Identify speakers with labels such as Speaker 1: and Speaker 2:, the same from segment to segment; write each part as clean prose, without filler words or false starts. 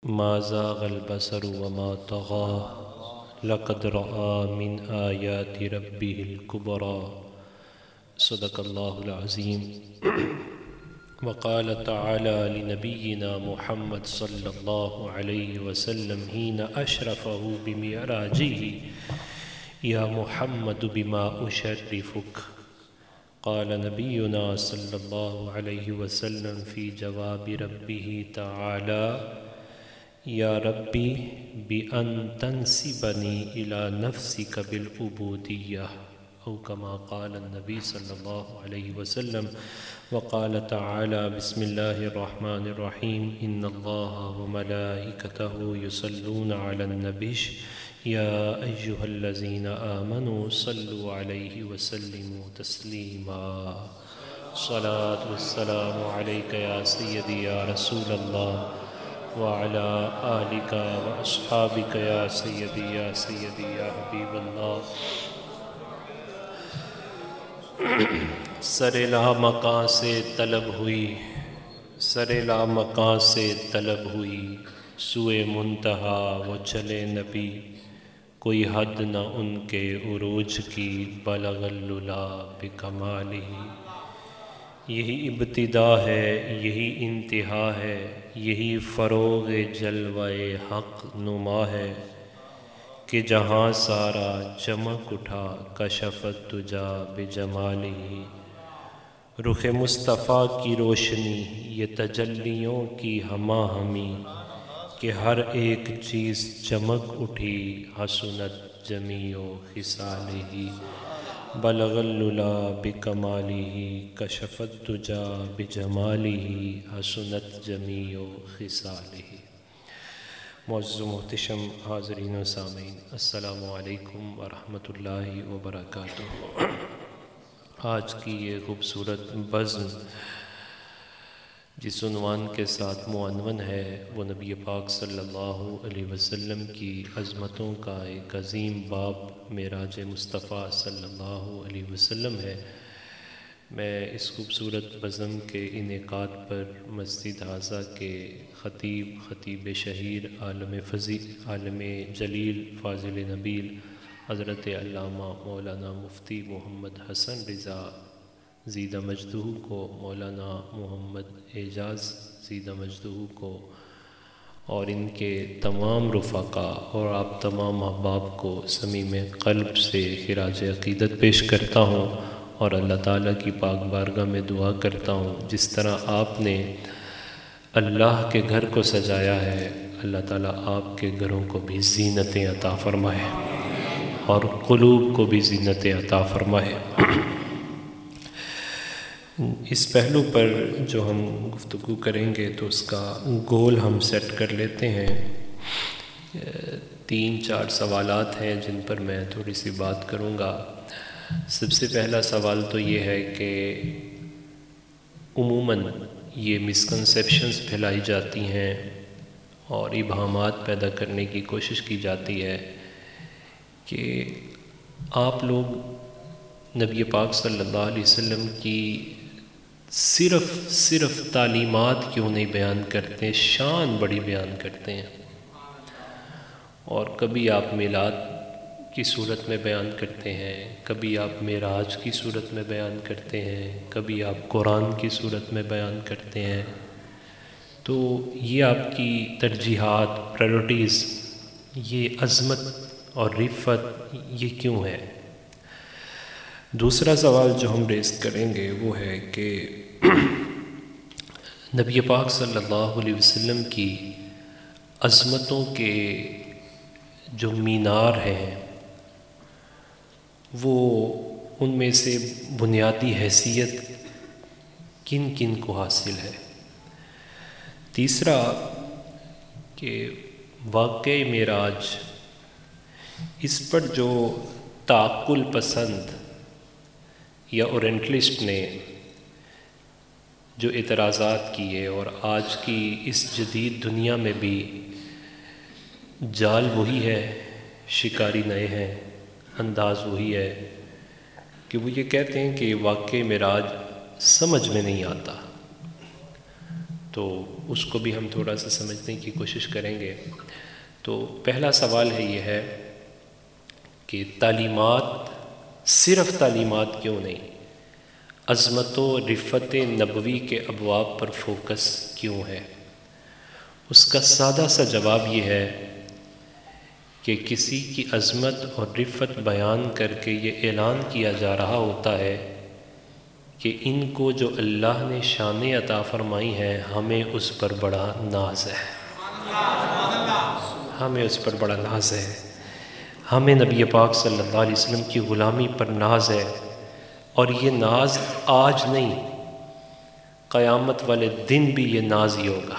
Speaker 1: ما زاغ البصر وما طغى لقد رأى من آيات ربه الكبرى صدق الله العظيم وقال تعالى لنبينا محمد صلى الله عليه وسلم حين أشرفه بمعراجه يا محمد بما أشرفك قال نبينا صلى الله عليه وسلم في جواب ربه تعالى یا ربی بأن تنسبنی إلى نفسك بالعبودیہ او کما قال النبی صلی اللہ علیہ وسلم وقال تعالی بسم اللہ الرحمن الرحیم ان اللہ وملائکته یصلون علی النبی یا ایہا الذین آمنوا صلوا علیہ وسلموا تسلیما صلاة والسلام علیک یا سیدی یا رسول اللہ وعلى آلك وأصحابك يا سيدي يا سيدي يا حبيب الله سر لامکاں سے طلب ہوئی سر لامکاں سے طلب ہوئی سوئے منتہا وہ چلے نبی کوئی حد نہ ان کے عروج کی بلغ الللا بکمالہ یہی ابتدا ہے یہی انتہا ہے یہی فروغ جلوہ حق نما ہے کہ جہاں سارا چمک اٹھا کشفت تجا بجمالہ رخ مصطفیٰ کی روشنی یہ تجلیوں کی ہمہ ہمی کہ ہر ایک چیز چمک اٹھی حسنت جمیع خصالہ بلغ الللا بکمالہ کشفت تجا بجمالہ حسنت جمیع خصالہ معزز و محتشم حاضرین و سامعین السلام علیکم ورحمۃ اللہ وبرکاتہ آج کی یہ خوبصورت بزم جس عنوان کے ساتھ معنون ہے وہ نبی پاک صلی اللہ علیہ وسلم کی عظمتوں کا ایک عظیم باب معراج مصطفیٰ صلی اللہ علیہ وسلم ہے۔ میں اس خوبصورت بزم کے انعقاد پر مسجد حاضہ کے خطیب شہیر عالم جلیل فاضل نبیل حضرت علامہ مولانا مفتی محمد حسن رضا زیدہ مجدہ کو، مولانا محمد اعجاز زیدہ مجدہ کو اور ان کے تمام رفقا اور آپ تمام احباب کو صمیم قلب سے خراج عقیدت پیش کرتا ہوں اور اللہ تعالیٰ کی پاک بارگاہ میں دعا کرتا ہوں جس طرح آپ نے اللہ کے گھر کو سجایا ہے اللہ تعالیٰ آپ کے گھروں کو بھی زینتیں عطا فرمائے اور قلوب کو بھی زینتیں عطا فرمائے۔ اس پہلو پر جو ہم گفتگو کریں گے تو اس کا گول ہم سیٹ کر لیتے ہیں۔ 3-4 سوالات ہیں جن پر میں تھوڑی سی بات کروں گا۔ سب سے پہلا سوال تو یہ ہے کہ عموماً یہ مسکنسیپشنز پھیلائی جاتی ہیں اور ابہامات پیدا کرنے کی کوشش کی جاتی ہے کہ آپ لوگ نبی پاک صلی اللہ علیہ وسلم کی صرف تعلیمات کیوں نہیں بیان کرتے، شان بڑی بیان کرتے ہیں، اور کبھی آپ میلاد کی صورت میں بیان کرتے ہیں، کبھی آپ معراج کی صورت میں بیان کرتے ہیں، کبھی آپ قرآن کی صورت میں بیان کرتے ہیں۔ تو یہ آپ کی ترجیحات، پرائرٹیز، یہ عظمت اور رفعت یہ کیوں ہے؟ دوسرا سوال جو ہم ریز کریں گے وہ ہے کہ نبی پاک صلی اللہ علیہ وسلم کی عظمتوں کے جو مینار ہیں وہ ان میں سے بنیادی حیثیت کن کن کو حاصل ہے؟ تیسرا کہ واقعہ معراج، اس پر جو تعقل پسند یا اورینٹلسٹ نے جو اعتراضات کیے اور آج کی اس جدید دنیا میں بھی جال وہی ہے، شکاری نئے ہیں، انداز وہی ہے کہ وہ یہ کہتے ہیں کہ واقعہ معراج سمجھ میں نہیں آتا۔ تو اس کو بھی ہم تھوڑا سا سمجھنے کی کوشش کریں گے۔ تو پہلا سوال یہ ہے کہ تعلیمات صرف تعلیمات کیوں نہیں، عظمت و رفت نبوی کے ابواب پر فوکس کیوں ہے؟ اس کا سادہ سا جواب یہ ہے کہ کسی کی عظمت اور رفت بیان کر کے یہ اعلان کیا جا رہا ہوتا ہے کہ ان کو جو اللہ نے شانیں عطا فرمائی ہیں ہمیں اس پر بڑا ناز ہے، ہمیں اس پر بڑا ناز ہے، ہمیں نبی پاک صلی اللہ علیہ وسلم کی غلامی پر ناز ہے، اور یہ ناز آج نہیں، قیامت والے دن بھی یہ ناز ہی ہوگا،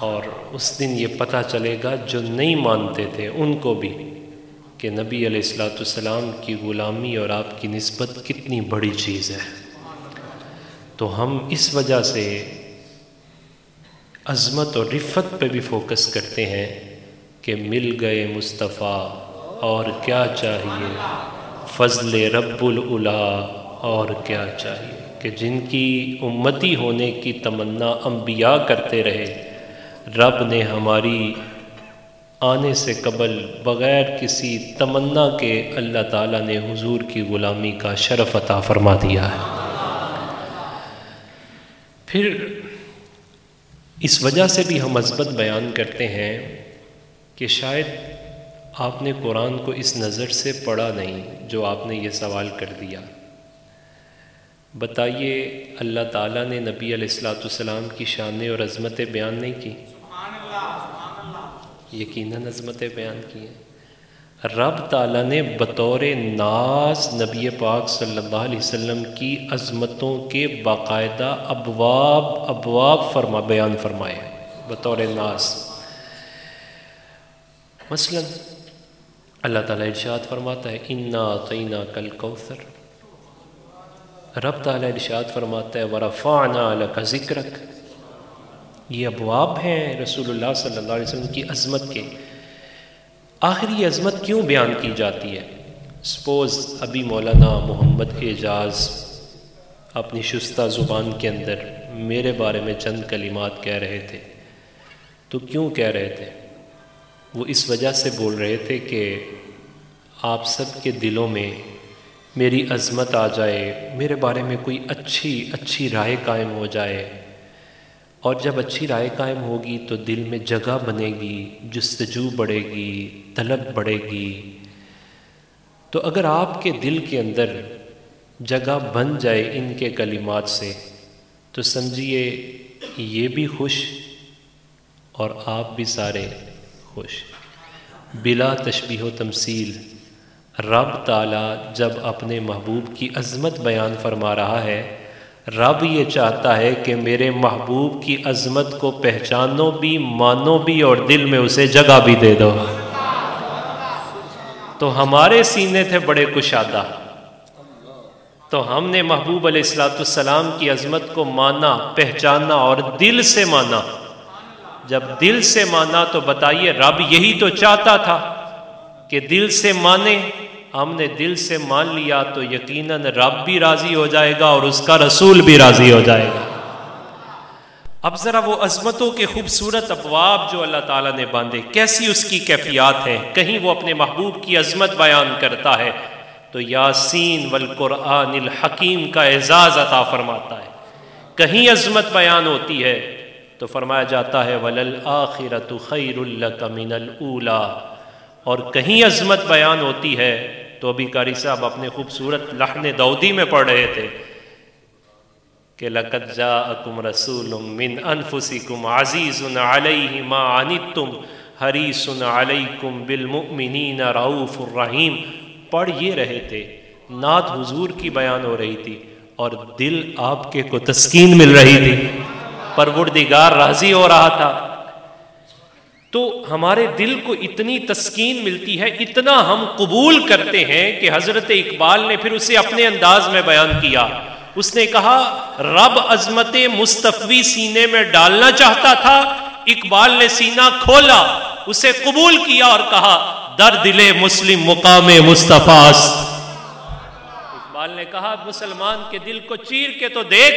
Speaker 1: اور اس دن یہ پتہ چلے گا جو نہیں مانتے تھے ان کو بھی کہ نبی علیہ السلام کی غلامی اور آپ کی نسبت کتنی بڑی چیز ہے۔ تو ہم اس وجہ سے عظمت اور رفت پہ بھی فوکس کرتے ہیں کہ مل گئے مصطفیٰ اور کیا چاہیے، فضل رب العلا اور کیا چاہیے، کہ جن کی امتی ہونے کی تمنا انبیاء کرتے رہے، رب نے ہماری آنے سے قبل بغیر کسی تمنا کے اللہ تعالیٰ نے حضور کی غلامی کا شرف عطا فرما دیا ہے۔ پھر اس وجہ سے بھی ہم عظمت بیان کرتے ہیں کہ شاید آپ نے قرآن کو اس نظر سے پڑھا نہیں جو آپ نے یہ سوال کر دیا۔ بتائیے اللہ تعالیٰ نے نبی علیہ السلام کی شانیں اور عظمتیں بیان نہیں کی؟ یقیناً عظمتیں بیان کی ہیں۔ رب تعالیٰ نے بطور ناز نبی پاک صلی اللہ علیہ وسلم کی عظمتوں کے باقاعدہ ابواب بیان فرمائے بطور ناز۔ مثلا اللہ تعالیٰ ارشاد فرماتا ہے اِنَّا أَعْطَيْنَاكَ الْكَوْثَرَ، رب تعالیٰ ارشاد فرماتا ہے وَرَفَعْنَا لَكَ ذِكْرَكَ۔ یہ ابواب ہیں رسول اللہ صلی اللہ علیہ وسلم کی عظمت کے۔ آخر یہ عظمت کیوں بیان کی جاتی ہے؟ سپوز ابھی مولانا محمد اعجاز اپنی شستہ زبان کے اندر میرے بارے میں چند کلمات کہہ رہے تھے، تو کیوں کہہ رہے تھے؟ وہ اس وجہ سے بول رہے تھے کہ آپ سب کے دلوں میں میری عظمت آ جائے، میرے بارے میں کوئی اچھی رائے قائم ہو جائے، اور جب اچھی رائے قائم ہوگی تو دل میں جگہ بنے گی، جستجو بڑھے گی، طلب بڑھے گی۔ تو اگر آپ کے دل کے اندر جگہ بن جائے ان کے کلمات سے تو سمجھیے یہ بھی خوش اور آپ بھی سارے خوش۔ بلا تشبیہ و تمثیل رب تعالیٰ جب اپنے محبوب کی عظمت بیان فرما رہا ہے، رب یہ چاہتا ہے کہ میرے محبوب کی عظمت کو پہچانو بھی، مانو بھی، اور دل میں اسے جگہ بھی دے دو۔ تو ہمارے سینے تھے بڑے کشادہ، تو ہم نے محبوب علیہ السلام کی عظمت کو مانا، پہچانا اور دل سے مانا۔ جب دل سے مانا تو بتائیے رب یہی تو چاہتا تھا کہ دل سے مانے۔ ہم نے دل سے مان لیا تو یقیناً رب بھی راضی ہو جائے گا اور اس کا رسول بھی راضی ہو جائے گا۔ اب ذرا وہ عظمتوں کے خوبصورت ابواب جو اللہ تعالیٰ نے باندھے، کیسی اس کی کیفیات ہیں۔ کہیں وہ اپنے محبوب کی عظمت بیان کرتا ہے تو یاسین والقرآن الحکیم کا اعزاز عطا فرماتا ہے، کہیں عظمت بیان ہوتی ہے تو فرمایا جاتا ہے وَلَلْآخِرَةُ خَيْرٌ لَكَ مِنَ الْأُولَىٰ، اور کہیں عظمت بیان ہوتی ہے تو ابھی قاری صاحب اپنے خوبصورت لحن داؤدی میں پڑھ رہے تھے کہ لَقَدْ جَاءَكُمْ رَسُولٌ مِّنْ أَنفُسِكُمْ عَزِيزٌ عَلَيْهِ مَا عَنِتُّمْ حَرِيصٌ عَلَيْكُمْ بِالْمُؤْمِنِينَ رَءُوفٌ رَحِيمٌ۔ پڑھ یہ رہے تھے، نعت حضور کی بیان ہو رہی تھی اور دل آپ کے کو تسکین مل رہی تھی، پروردگار راضی ہو رہا تھا۔ تو ہمارے دل کو اتنی تسکین ملتی ہے، اتنا ہم قبول کرتے ہیں کہ حضرت اقبال نے پھر اسے اپنے انداز میں بیان کیا۔ اس نے کہا رب عظمت مصطفی سینے میں ڈالنا چاہتا تھا، اقبال نے سینہ کھولا، اسے قبول کیا اور کہا در دل مسلم مقام مصطفیٰ است۔ اقبال نے کہا مسلمان کے دل کو چیر کے تو دیکھ،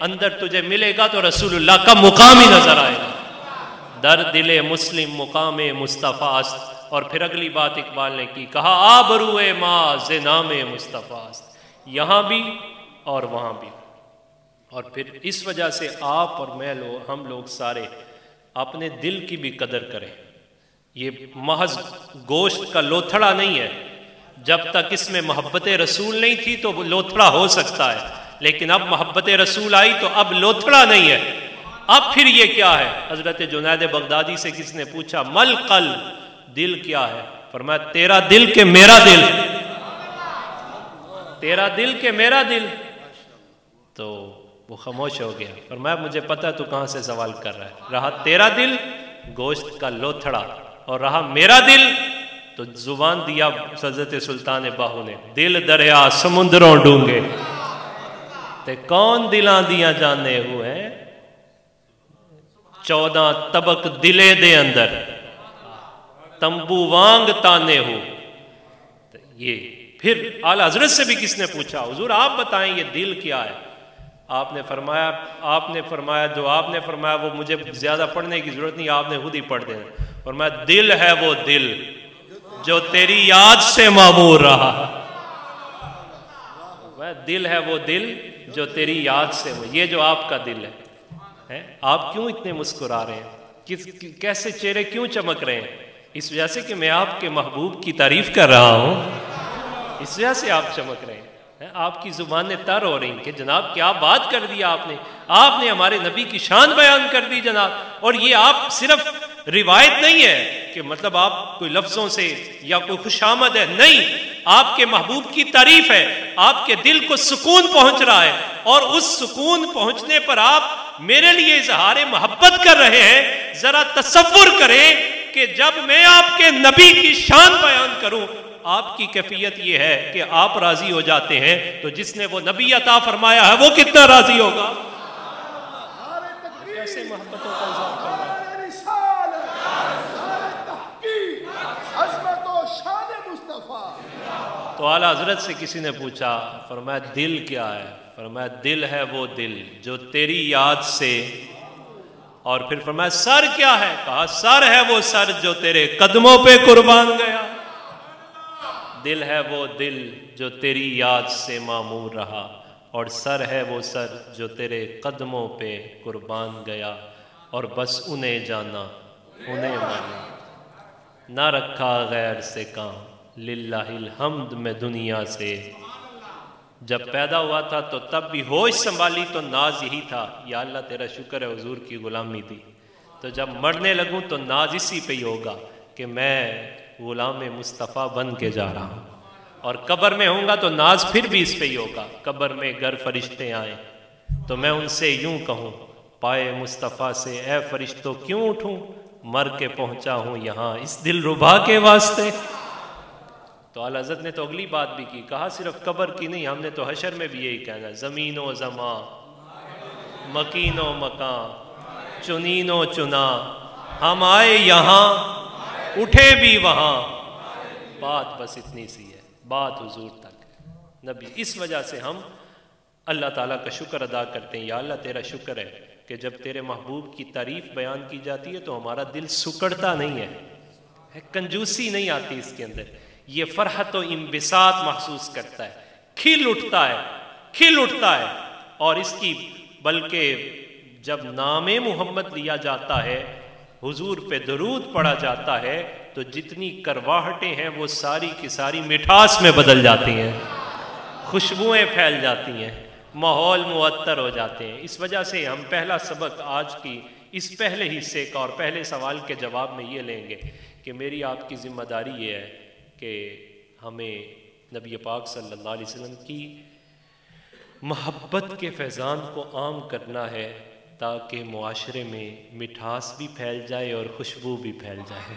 Speaker 1: اندر تجھے ملے گا تو رسول اللہ کا مقام ہی نظر آئے گا۔ در دل مسلم مقام مصطفیٰ است۔ اور پھر اگلی بات اقبال نے کی، کہا آبروئے ما ز نام مصطفیٰ است، یہاں بھی اور وہاں بھی۔ اور پھر اس وجہ سے آپ اور میں ہم لوگ سارے اپنے دل کی بھی قدر کریں۔ یہ محض گوشت کا لوتھڑا نہیں ہے، جب تک اس میں محبت رسول نہیں تھی تو وہ لوتھڑا ہو سکتا ہے، لیکن اب محبت رسول آئی تو اب لوتھڑا نہیں ہے۔ اب پھر یہ کیا ہے؟ حضرت جنید بغدادی سے کس نے پوچھا مل قلب، دل کیا ہے؟ فرمایا تیرا دل کہ میرا دل، تیرا دل کہ میرا دل۔ تو وہ خاموش ہو گیا، فرمایا مجھے پتا تو کہاں سے سوال کر رہا ہے، رہا تیرا دل گوشت کا لوتھڑا اور رہا میرا دل تو زبان دیا حضرت سلطان باہو نے، دل دریا سمندروں ڈونگے تے کون دلاں دیاں جانے ہوئے 14 طبق دلے دے اندر تمبو وانگ تانے ہو۔ یہ پھر اعلیٰ حضرت سے بھی کس نے پوچھا حضور آپ بتائیں یہ دل کیا ہے؟ آپ نے فرمایا جو آپ نے فرمایا وہ مجھے زیادہ پڑھنے کی ضرورت نہیں، آپ نے خود ہی پڑھ دینا۔ فرمایا دل ہے وہ دل جو تیری یاد سے معمور رہا، دل ہے وہ دل جو تیری یاد سے، یہ جو آپ کا دل ہے، آپ کیوں اتنے مسکرا رہے ہیں؟ کیسے چہرے کیوں چمک رہے ہیں؟ اس وجہ سے کہ میں آپ کے محبوب کی تعریف کر رہا ہوں، اس وجہ سے آپ چمک رہے ہیں۔ آپ کی زبانیں تر ہو رہی ہیں کہ جناب کیا بات کر دی آپ نے ہمارے نبی کی شان بیان کر دی جناب۔ اور یہ آپ صرف روایت نہیں ہے کہ مطلب آپ کوئی لفظوں سے یا کوئی خوش آمد ہے، نہیں، آپ کے محبوب کی تعریف ہے، آپ کے دل کو سکون پہنچ رہا ہے، اور اس سکون پہنچنے پر آپ میرے لیے اظہار محبت کر رہے ہیں۔ ذرا تصور کریں کہ جب میں آپ کے نبی کی شان بیان کروں، آپ کی کیفیت یہ ہے کہ آپ راضی ہو جاتے ہیں، تو جس نے وہ نبی عطا فرمایا ہے وہ کتنا راضی ہوگا؟ کیسے محبتوں کا اظہار کرنا ہے؟ تو اعلیٰ حضرت سے کسی نے پوچھا، فرمایا دل کیا ہے؟ فرمایا دل ہے وہ دل جو تیری یاد سے، اور پھر فرمایا سر کیا ہے؟ کہا سر ہے وہ سر جو تیرے قدموں پہ قربان گیا۔ دل ہے وہ دل جو تیری یاد سے معمور رہا، اور سر ہے وہ سر جو تیرے قدموں پہ قربان گیا، اور بس انہیں جانا انہیں مانا، نہ رکھا غیر سے کام، للہ الحمد میں دنیا سے۔ جب پیدا ہوا تھا تو تب بھی ہوش سنبھالی تو ناز یہی تھا، یا اللہ تیرا شکر ہے حضور کی غلامی تھی۔ تو جب مرنے لگوں تو ناز اسی پہ ہی ہوگا کہ میں غلام مصطفیٰ بن کے جا رہا ہوں، اور قبر میں ہوں گا تو ناز پھر بھی اس پہ ہی ہوگا۔ قبر میں گر فرشتے آئیں تو میں ان سے یوں کہوں، پائے مصطفیٰ سے اے فرشتوں کیوں اٹھوں، مر کے پہنچا ہوں یہاں اس دل ربا کے واسطے۔ تو اعلیٰ حضرت نے تو اگلی بات بھی کی، کہا صرف قبر کی نہیں، ہم نے تو حشر میں بھی یہی کہنا ہے، زمین و زمان، مکین و مکان، چنین و چنا، ہم آئے یہاں اٹھے بھی وہاں، بات بس اتنی سی ہے، بات حضور تک نبی۔ اس وجہ سے ہم اللہ تعالیٰ کا شکر ادا کرتے ہیں، یا اللہ تیرا شکر ہے کہ جب تیرے محبوب کی تعریف بیان کی جاتی ہے تو ہمارا دل سکڑتا نہیں ہے، کنجوسی نہیں آتی اس کے اندر، یہ فرحت و انبساط محسوس کرتا ہے، کھل اٹھتا ہے۔ اور اس کی بلکہ جب نام محمد لیا جاتا ہے، حضور پہ درود پڑھا جاتا ہے، تو جتنی کرواہٹیں ہیں وہ ساری کی ساری مٹھاس میں بدل جاتی ہیں، خوشبوئیں پھیل جاتی ہیں، ماحول معطر ہو جاتے ہیں۔ اس وجہ سے ہم پہلا سبق آج کی اس پہلے حصے کا اور پہلے سوال کے جواب میں یہ لیں گے کہ میری آپ کی ذمہ داری یہ ہے کہ ہمیں نبی پاک صلی اللہ علیہ وسلم کی محبت کے فیضان کو عام کرنا ہے، تاکہ معاشرے میں مٹھاس بھی پھیل جائے اور خوشبو بھی پھیل جائے۔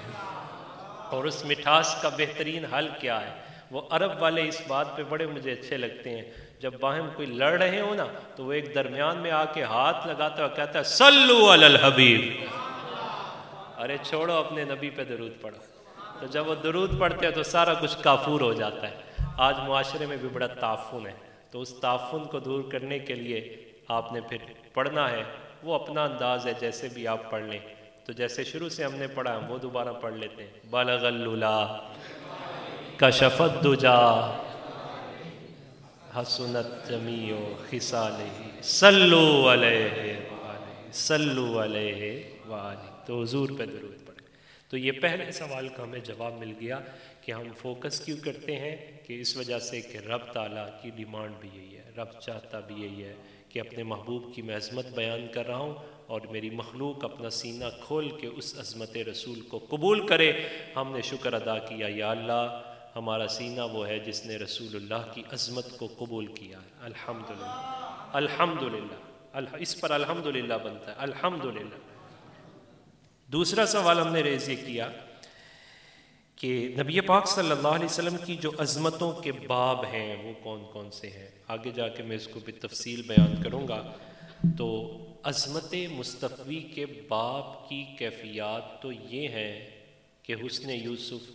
Speaker 1: اور اس مٹھاس کا بہترین حل کیا ہے؟ وہ عرب والے اس بات پہ بڑے مجھے اچھے لگتے ہیں، جب باہم کوئی لڑ رہے ہو نا تو وہ ایک درمیان میں آ کے ہاتھ لگاتا ہے، کہتا ہے صلو علی الحبیب، ارے چھوڑو اپنے نبی پہ درود پڑھو۔ تو جب وہ درود پڑھتے ہیں تو سارا کچھ کافور ہو جاتا ہے۔ آج معاشرے میں بھی بڑا تعفن ہے، تو اس تعفن کو دور کرنے کے لیے آپ نے پھر پڑھنا ہے، وہ اپنا انداز ہے، جیسے بھی آپ پڑھ لیں۔ تو جیسے شروع سے ہم نے پڑھا ہم وہ دوبارہ پڑھ لیتے ہیں۔ بلغ الللا کشف الدجا حسنت جمیع خصالہ صلو علیہ وآلہ صلو علیہ وآلہ۔ تو حضور پہ درود پڑھیں۔ تو یہ پہلے سوال کا ہمیں جواب مل گیا کہ ہم فوکس کیوں کرتے ہیں، کہ اس وجہ سے کہ رب تعالیٰ کی ڈیمانڈ بھی یہی ہے، رب چاہتا بھی یہی ہے کہ اپنے محبوب کی میں عظمت بیان کر رہا ہوں اور میری مخلوق اپنا سینہ کھول کے اس عظمت رسول کو قبول کرے۔ ہم نے شکر ادا کیا، یا اللہ ہمارا سینہ وہ ہے جس نے رسول اللہ کی عظمت کو قبول کیا ہے۔ الحمدللہ الحمدللہ، اس پر الحمدللہ بنتا ہے، الحمدللہ۔ دوسرا سوال ہم نے ریز یہ کیا کہ نبی پاک صلی اللہ علیہ وسلم کی جو عظمتوں کے باب ہیں وہ کون کون سے ہیں۔ آگے جا کے میں اس کو بھی تفصیل بیان کروں گا۔ تو عظمت مصطفی کے باب کی کیفیات تو یہ ہیں کہ حسن یوسف،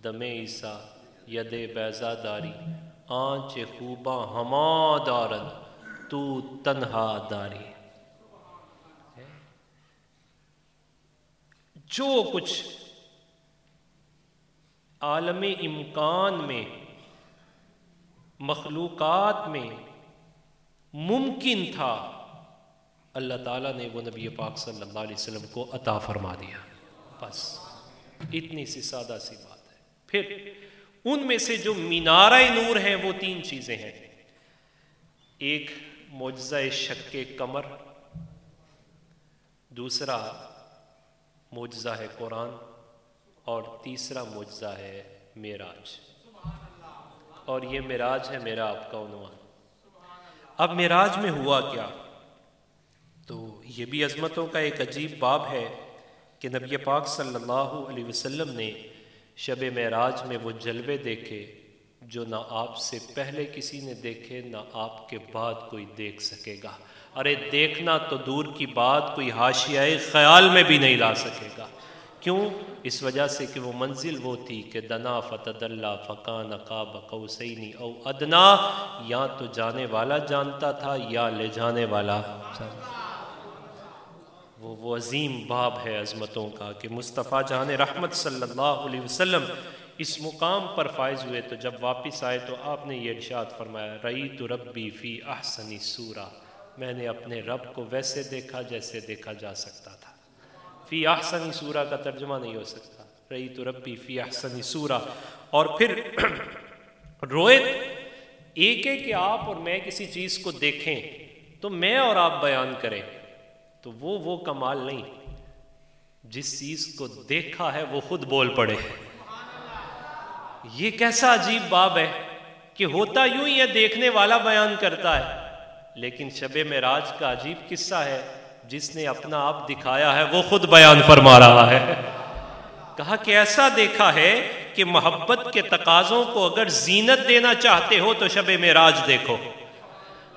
Speaker 1: دم عیسیٰ، ید بیضا داری، آنچ خوباں ہما دارن تو تنہا داری۔ جو کچھ عالم امکان میں، مخلوقات میں ممکن تھا، اللہ تعالیٰ نے وہ نبی پاک صلی اللہ علیہ وسلم کو عطا فرما دیا۔ بس اتنی سی سادہ سی بات ہے۔ پھر ان میں سے جو مینارہ نور ہیں وہ تین چیزیں ہیں۔ ایک معجزہ شق قمر، دوسرا معجزہ ہے قرآن، اور تیسرا معجزہ ہے معراج۔ اور یہ معراج ہے میرا آپ کا عنوان۔ اب معراج میں ہوا کیا؟ تو یہ بھی عظمتوں کا ایک عجیب باب ہے کہ نبی پاک صلی اللہ علیہ وسلم نے شب معراج میں وہ جلوے دیکھے جو نہ آپ سے پہلے کسی نے دیکھے، نہ آپ کے بعد کوئی دیکھ سکے گا۔ ارے دیکھنا تو دور کی بات، کوئی حاشیۂ خیال میں بھی نہیں لا سکے گا۔ کیوں؟ اس وجہ سے کہ وہ منزل وہ تھی کہ دنا فتدلی فکان قاب قوسین او ادنا، یا تو جانے والا جانتا تھا یا لے جانے والا جانتا۔ وہ عظیم باب ہے عظمتوں کا کہ مصطفیٰ جہان رحمت صلی اللہ علیہ وسلم اس مقام پر فائز ہوئے، تو جب واپس آئے تو آپ نے یہ ارشاد فرمایا، رأیت ربی فی احسن صورہ، میں نے اپنے رب کو ویسے دیکھا جیسے دیکھا جا سکتا تھا۔ فی احسن صورہ کا ترجمہ نہیں ہو سکتا، رأیت ربی فی احسن صورہ۔ اور پھر رویت ایک ہے کہ آپ اور میں کسی چیز کو دیکھیں تو میں اور آپ بیان کریں، تو وہ کمال نہیں، جس چیز کو دیکھا ہے وہ خود بول پڑے۔ یہ کیسا عجیب باب ہے کہ ہوتا یوں ہی ہے، دیکھنے والا بیان کرتا ہے، لیکن شب معراج کا عجیب قصہ ہے، جس نے اپنا آپ دکھایا ہے وہ خود بیان فرما رہا ہے۔ کہا کہ ایسا دیکھا ہے کہ محبت کے تقاضوں کو اگر زینت دینا چاہتے ہو تو شب معراج دیکھو،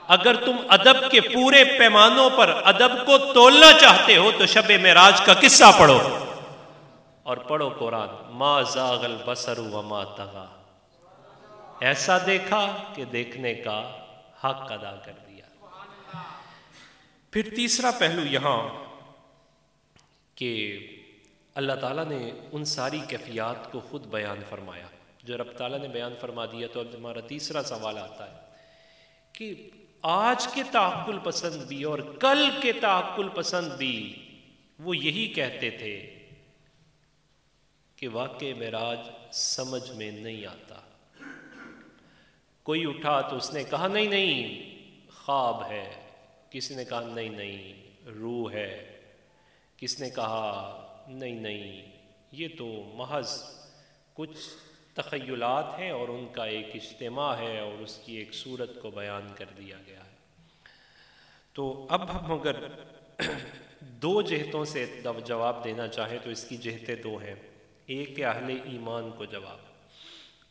Speaker 1: اگر تم ادب کے پورے پیمانوں پر ادب کو تولنا چاہتے ہو تو شب معراج کا قصہ پڑھو، اور پڑھو قرآن، ما زاغ البصر وما طغى، ایسا دیکھا کہ دیکھنے کا حق ادا کر دیا۔ پھر تیسرا پہلو یہاں کہ اللہ تعالیٰ نے ان ساری کیفیات کو خود بیان فرمایا، جو رب تعالیٰ نے بیان فرما دیا۔ تو اب ہمارا تیسرا سوال آتا ہے کہ آج کے تعقل پسند بھی اور کل کے تعقل پسند بھی وہ یہی کہتے تھے کہ واقع معراج سمجھ میں نہیں آتا۔ کوئی اٹھا تو اس نے کہا نہیں نہیں خواب ہے، کسی نے کہا نہیں نہیں روح ہے، کس نے کہا نہیں نہیں یہ تو محض کچھ تخیلات ہیں اور ان کا ایک اجتماع ہے اور اس کی ایک صورت کو بیان کر دیا گیا ہے۔ تو اب ہم اگر دو جہتوں سے جواب دینا چاہیں تو اس کی جہتیں دو ہیں، ایک ہے اہل ایمان کو جواب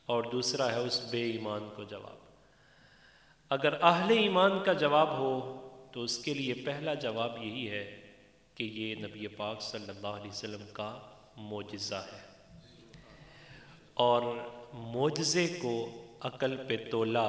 Speaker 1: اور دوسرا ہے اس بے ایمان کو جواب۔ اگر اہل ایمان کا جواب ہو تو اس کے لیے پہلا جواب یہی ہے کہ یہ نبی پاک صلی اللہ علیہ وسلم کا معجزہ ہے، اور معجزے کو عقل پہ تولا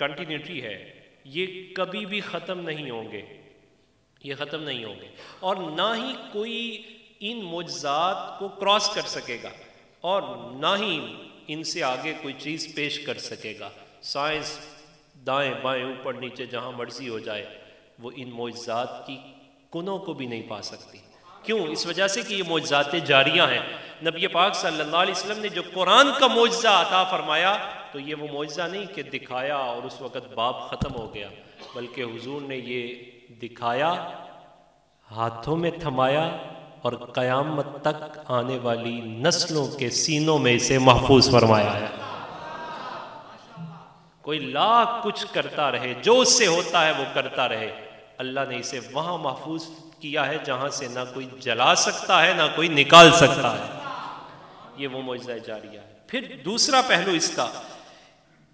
Speaker 1: کنٹینیوٹی ہے، یہ کبھی بھی ختم نہیں ہوں گے، یہ ختم نہیں ہوں گے، اور نہ ہی کوئی ان معجزات کو کراس کر سکے گا، اور نہ ہی ان سے آگے کوئی چیز پیش کر سکے گا۔ سائنس دائیں بائیں اوپر نیچے جہاں مرضی ہو جائے، وہ ان معجزات کی کنوں کو بھی نہیں پا سکتی۔ کیوں؟ اس وجہ سے کہ یہ معجزات جاریہ ہیں۔ نبی پاک صلی اللہ علیہ وسلم نے جو قرآن کا معجزہ عطا فرمایا، تو یہ وہ معجزہ نہیں کہ دکھایا اور اس وقت باب ختم ہو گیا، بلکہ حضور نے یہ دکھایا، ہاتھوں میں تھمایا، اور قیامت تک آنے والی نسلوں کے سینوں میں اسے محفوظ فرمایا ہے۔ کوئی لاکھ کچھ کرتا رہے، جو اس سے ہوتا ہے وہ کرتا رہے، اللہ نے اسے وہاں محفوظ کیا ہے جہاں سے نہ کوئی جلا سکتا ہے، نہ کوئی نکال سکتا ہے۔ یہ وہ معجزہ جاریہ ہے۔ پھر دوسرا پہلو اس کا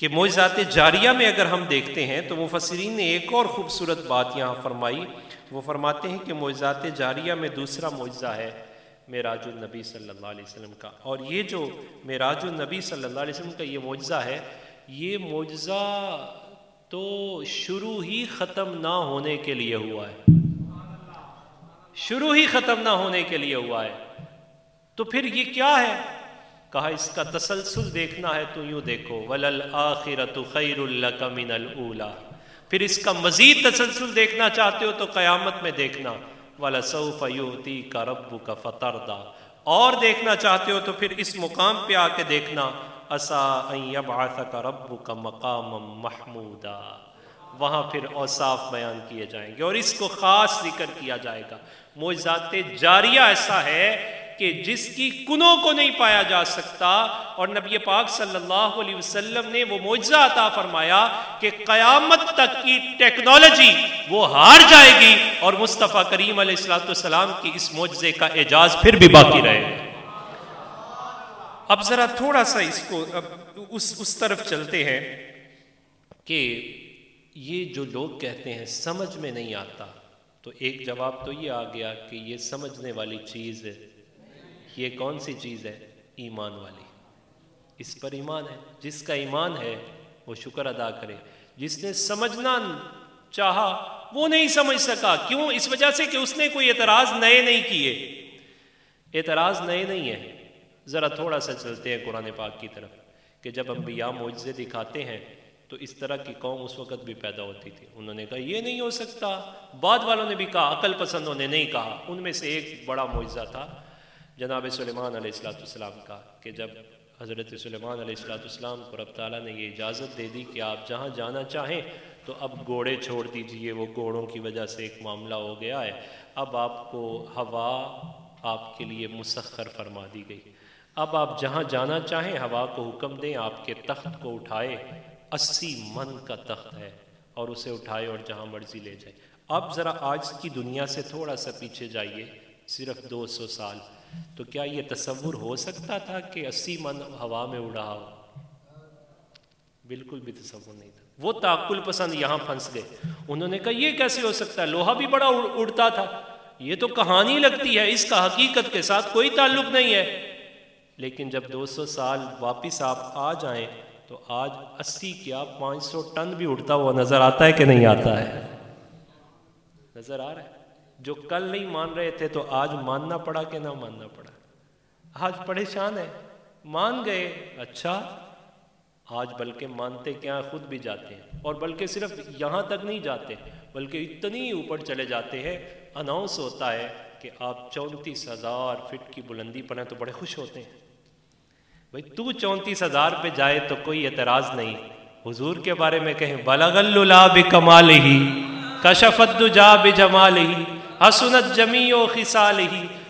Speaker 1: کہ معجزات جاریہ میں اگر ہم دیکھتے ہیں تو مفسرین نے ایک اور خوبصورت بات یہاں فرمائی۔ وہ فرماتے ہیں کہ معجزات جاریہ میں دوسرا معجزہ ہے معراج النبی صلی اللہ علیہ وسلم کا، اور یہ جو معراج النبی صلی اللہ علیہ وسلم کا یہ معجزہ ہے، یہ معجزہ تو شروع ہی ختم نہ ہونے کے لیے ہوا ہے، شروع ہی ختم نہ ہونے کے لیے ہوا ہے۔ تو پھر یہ کیا ہے؟ کہا اس کا تسلسل دیکھنا ہے تو یوں دیکھو، وَلَلْآخِرَةُ خَيْرٌ لَكَ مِنَ الْأُولَىٰ۔ پھر اس کا مزید تسلسل دیکھنا چاہتے ہو تو قیامت میں دیکھنا، وَلَسَوْفَ يُؤْتِيكَ رَبُّكَ فَتَرْضَىٰ۔ اور دیکھنا چاہتے ہو تو پھر اس مقام پہ آ کے دیکھنا، عَسَىٰ أَن يَبْعَثَكَ رَبُّكَ مَقَامًا مَحْمُودًا۔ وہاں پھر اوصاف بیان کیے جائیں گے اور اس کو خاص ذکر کیا جائے گا۔ معجزات جاریہ ایسا ہے کہ جس کی کنوں کو نہیں پایا جا سکتا، اور نبی پاک صلی اللہ علیہ وسلم نے وہ معجزہ عطا فرمایا کہ قیامت تک کی ٹیکنالوجی وہ ہار جائے گی، اور مصطفیٰ کریم علیہ السلام کی اس معجزے کا اعجاز پھر بھی باقی رہے گا۔ اب ذرا تھوڑا سا اس کو اس طرف چلتے ہیں کہ یہ جو لوگ کہتے ہیں سمجھ میں نہیں آتا، تو ایک جواب تو یہ آ گیا کہ یہ سمجھنے والی چیز ہے۔ یہ کون سی چیز ہے؟ ایمان والی۔ اس پر ایمان ہے، جس کا ایمان ہے وہ شکر ادا کرے۔ جس نے سمجھنا چاہا وہ نہیں سمجھ سکا، کیوں؟ اس وجہ سے کہ اس نے کوئی اعتراض نئے نہیں کیے۔ اعتراض نئے نہیں ہے۔ ذرا تھوڑا سا چلتے ہیں قرآن پاک کی طرف، کہ جب انبیاء معجزے دکھاتے ہیں تو اس طرح کی قوم اس وقت بھی پیدا ہوتی تھی، انہوں نے کہا یہ نہیں ہو سکتا، بعد والوں نے بھی کہا، عقل پسندوں نے نہیں کہا۔ ان میں سے ایک بڑا معجزہ تھا جناب سلیمان علیہ السلام کا، کہ جب حضرت سلیمان علیہ السلام کو رب تعالیٰ نے یہ اجازت دے دی کہ آپ جہاں جانا چاہیں تو اب گھوڑے چھوڑ دیجئے، وہ گھوڑوں کی وجہ سے ایک معاملہ ہو گیا ہے، اب آپ کو ہوا آپ کے لیے مسخر فرما دی گئی، اب آپ جہاں جانا چاہیں ہوا کو حکم دیں آپ کے تخت کو اٹھائے، 80 من کا تخت ہے، اور اسے اٹھائے اور جہاں مرضی لے جائے۔ اب ذرا آج کی دنیا سے تھوڑا سا پیچھے جائیے، صرف 200 سال، تو کیا یہ تصور ہو سکتا تھا کہ 80 من ہوا میں اڑا ہو؟ بالکل بھی تصور نہیں تھا۔ وہ تعقل پسند یہاں پھنس گئے، انہوں نے کہا یہ کیسے ہو سکتا ہے، لوہا بھی بڑا اڑتا تھا، یہ تو کہانی لگتی ہے، اس کا حقیقت کے ساتھ کوئی تعلق نہیں ہے۔ لیکن جب 200 سال واپس آپ آ جائیں تو آج 80 کیا 500 ٹن بھی اڑتا ہوا نظر آتا ہے کہ نہیں آتا ہے؟ نظر آ رہا ہے۔ جو کل نہیں مان رہے تھے تو آج ماننا پڑا کہ نہ ماننا پڑا؟ آج پریشان ہے، مان گئے، اچھا آج بلکہ مانتے کیا خود بھی جاتے ہیں، اور بلکہ صرف یہاں تک نہیں جاتے بلکہ اتنی اوپر چلے جاتے ہیں، اناؤنس ہوتا ہے کہ آپ 34,000 فٹ کی بلندی پر ہیں تو بڑے خوش ہوتے ہیں۔ بھئی تو 34,000 پہ جائے تو کوئی اعتراض نہیں، حضور کے بارے میں کہیں بلغ العلا بکمالہ کشف الدجا بجمالہ حسنت جمیع خصالہ،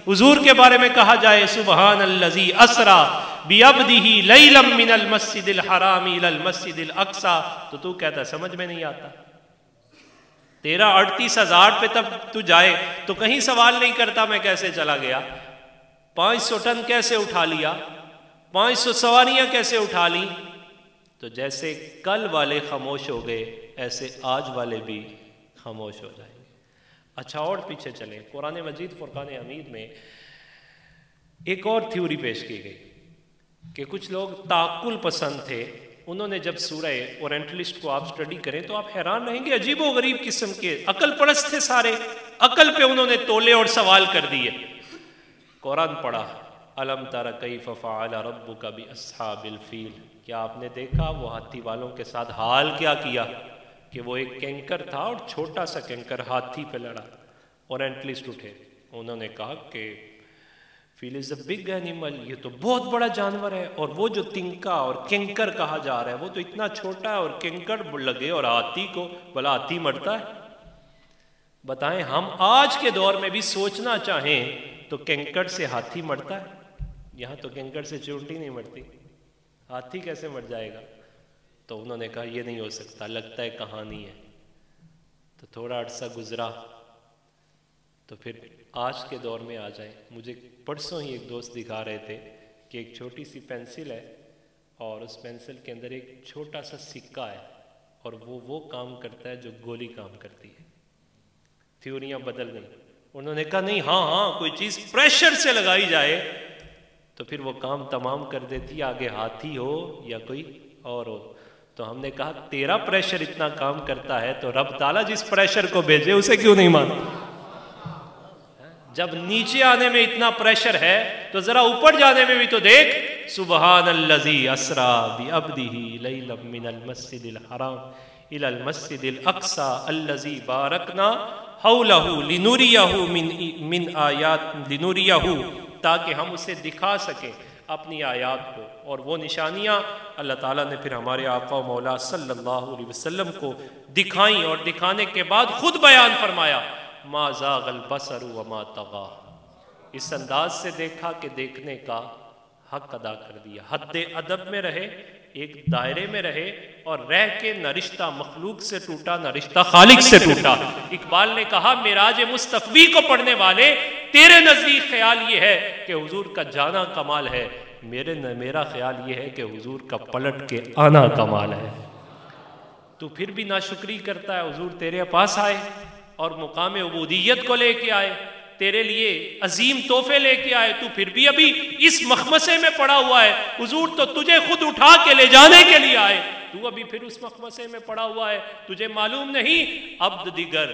Speaker 1: حضور کے بارے میں کہا جائے سبحان الذی اسری بعبدہ لیلا من المسجد الحرام الی المسجد الاقصی، تو تو کہتا سمجھ میں نہیں آتا۔ تیرا 38,000 پہ تب تو جائے تو کہیں سوال نہیں کرتا میں کیسے چلا گیا، 500 ٹن کیسے اٹھا لیا، 500 سواریاں کیسے اٹھا لیں؟ تو جیسے کل والے خاموش ہو گئے ایسے آج والے بھی خاموش ہو جائیں گے۔ اچھا اور پیچھے چلیں، قرآن مجید فرقان حمید میں ایک اور تھیوری پیش کی گئی کہ کچھ لوگ تعقل پسند تھے، انہوں نے جب سورہ اورینٹلسٹ کو آپ سٹڈی کریں تو آپ حیران رہیں گے، عجیب و غریب قسم کے عقل پرست تھے سارے، عقل پہ انہوں نے تولے اور سوال کر دیے۔ قرآن پڑھا، الم تر کیف فعل ربک باصحاب الفیل، کیا آپ نے دیکھا وہ ہاتھی والوں کے ساتھ حال کیا کیا؟ کہ وہ ایک کینکر تھا اور چھوٹا سا کینکر ہاتھی پہ لڑا۔ اورینٹلسٹ اٹھے، انہوں نے کہا کہ فیل از اے بگ اینیمل، یہ تو بہت بڑا جانور ہے، اور وہ جو تنکا اور کینکر کہا جا رہا ہے وہ تو اتنا چھوٹا ہے، اور کینکر لگے اور ہاتھی کو، بھلا ہاتھی مرتا ہے؟ بتائیں ہم آج کے دور میں بھی سوچنا چاہیں تو کینکر سے ہاتھی مرتا ہے؟ یہاں تو کینکر سے چونٹی نہیں مرتی، ہاتھی کیسے مر جائے گا؟ تو انہوں نے کہا یہ نہیں ہو سکتا، لگتا ہے کہانی ہے۔ تو تھوڑا عرصہ گزرا تو پھر آج کے دور میں آ جائیں۔ مجھے پرسوں ہی ایک دوست دکھا رہے تھے کہ ایک چھوٹی سی پینسل ہے اور اس پینسل کے اندر ایک چھوٹا سا سکہ ہے، اور وہ کام کرتا ہے جو گولی کام کرتی ہے، تھیوریاں بدل گئیں۔ انہوں نے کہا نہیں، ہاں کوئی چیز پریشر سے لگائی جائے تو پھر وہ کام تمام کر دیتی، آگے ہاتھی ہو یا کوئی اور ہو۔ تو ہم نے کہا تیرا پریشر اتنا کام کرتا ہے تو رب تعالیٰ جس پریشر کو بھیجے اسے کیوں نہیں مانتا؟ جب نیچے آنے میں اتنا پریشر ہے تو ذرا اوپر جانے میں بھی تو دیکھ۔ سبحان الذی اسری بعبدہ لیلا من المسجد الحرام الی المسجد الاقصی الذی بارکنا حولہ لنریہ تاکہ ہم اسے دکھا سکیں اپنی آیات کو۔ اور وہ نشانیاں اللہ تعالیٰ نے پھر ہمارے آقا و مولا صلی اللہ علیہ وسلم کو دکھائیں، اور دکھانے کے بعد خود بیان فرمایا ما زاغ البصر وما طغى، اس انداز سے دیکھا کہ دیکھنے کا حق ادا کر دیا۔ حد ادب میں رہے، ایک دائرے میں رہے، اور رہ کے نہ رشتہ مخلوق سے ٹوٹا نہ رشتہ خالق سے ٹوٹا۔ اقبال نے کہا معراج مصطفی کو پڑھنے والے تیرے نزدیک خیال یہ ہے کہ حضور کا جانا کمال ہے، میرا خیال یہ ہے کہ حضور کا پلٹ کے آنا کمال ہے۔ تو پھر بھی ناشکری کرتا ہے، حضور تیرے پاس آئے اور مقام عبودیت کو لے کے آئے، تیرے لیے عظیم تحفے لے کے آئے، تو پھر بھی ابھی اس مخمصے میں پڑا ہوا ہے۔ حضور تو تجھے خود اٹھا کے لے جانے کے لیے آئے، تو ابھی پھر اس مخمصے میں پڑا ہوا ہے، تجھے معلوم نہیں عبد دیگر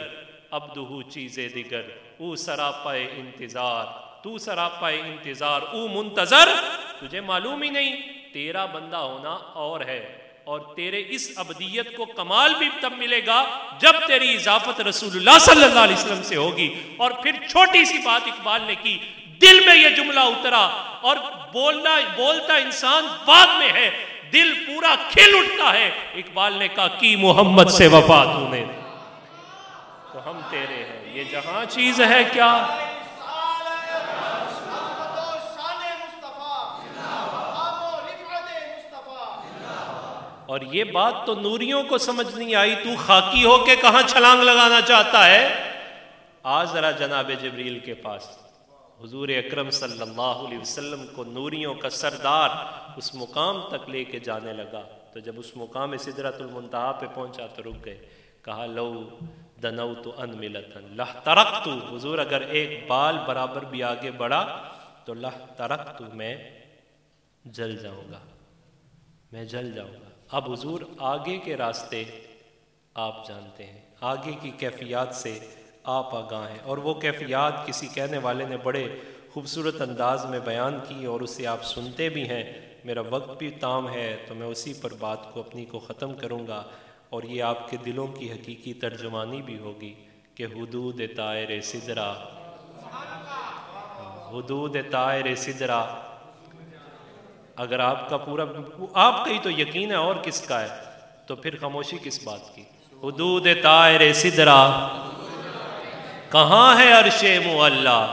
Speaker 1: عبدہ چیز دیگر، او سراپائے انتظار تو سراپائے انتظار او منتظر، تجھے معلوم ہی نہیں تیرا بندہ ہونا اور ہے، اور تیرے اس عبدیت کو کمال بھی تب ملے گا جب تیری اضافت رسول اللہ صلی اللہ علیہ وسلم سے ہوگی۔ اور پھر چھوٹی سی بات اقبال نے کی، دل میں یہ جملہ اترا، اور بولتا انسان بعد میں ہے، دل پورا کھل اٹھتا ہے۔ اقبال نے کہا کی محمد سے وفا تو نے، تو ہم تیرے ہیں، یہ جہاں چیز ہے کیا؟ اور یہ بات تو نوریوں کو سمجھ نہیں آئی، تو خاکی ہو کے کہاں چھلانگ لگانا چاہتا ہے؟ آج ذرا جناب جبریل کے پاس، حضور اکرم صلی اللہ علیہ وسلم کو نوریوں کا سردار اس مقام تک لے کے جانے لگا، تو جب اس مقام سدرۃ المنتہا پہ پہنچا تو رک گئے، کہا لو دنوت انملۃ لحترقت، حضور اگر ایک بال برابر بھی آگے بڑھا تو لحترقت، میں جل جاؤں گا، میں جل جاؤں گا۔ اب حضور آگے کے راستے آپ جانتے ہیں، آگے کی کیفیات سے آپ آگاہ ہیں، اور وہ کیفیات کسی کہنے والے نے بڑے خوبصورت انداز میں بیان کی اور اسے آپ سنتے بھی ہیں۔ میرا وقت بھی تام ہے تو میں اسی پر بات کو اپنی کو ختم کروں گا، اور یہ آپ کے دلوں کی حقیقی ترجمانی بھی ہوگی کہ حدود طائر سدرہ، حدود طائر سدرہ، اگر آپ کا پورا آپ کا ہی تو یقین ہے اور کس کا ہے، تو پھر خاموشی کس بات کی؟ حدود طائر سدرہ، کہاں ہے عرش معلیٰ،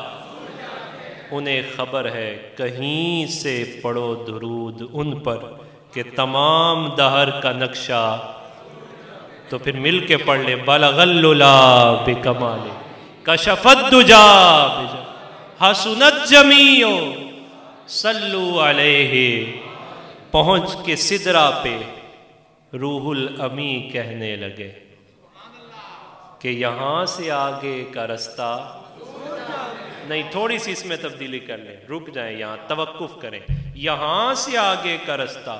Speaker 1: انہیں خبر ہے، کہیں سے پڑھو درود ان پر کہ تمام دہر کا نقشہ، تو پھر مل کے پڑھ لیں بلغ العلا بکمال کشف الدجا حسنت جمیع صلو علیہ، پہنچ کے سدرہ پہ روح الامی کہنے لگے کہ یہاں سے آگے کا رستہ نہیں، تھوڑی سی اس میں تبدیلی کر لیں، رک جائیں، یہاں توقف کریں، یہاں سے آگے کا رستہ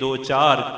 Speaker 1: 2-4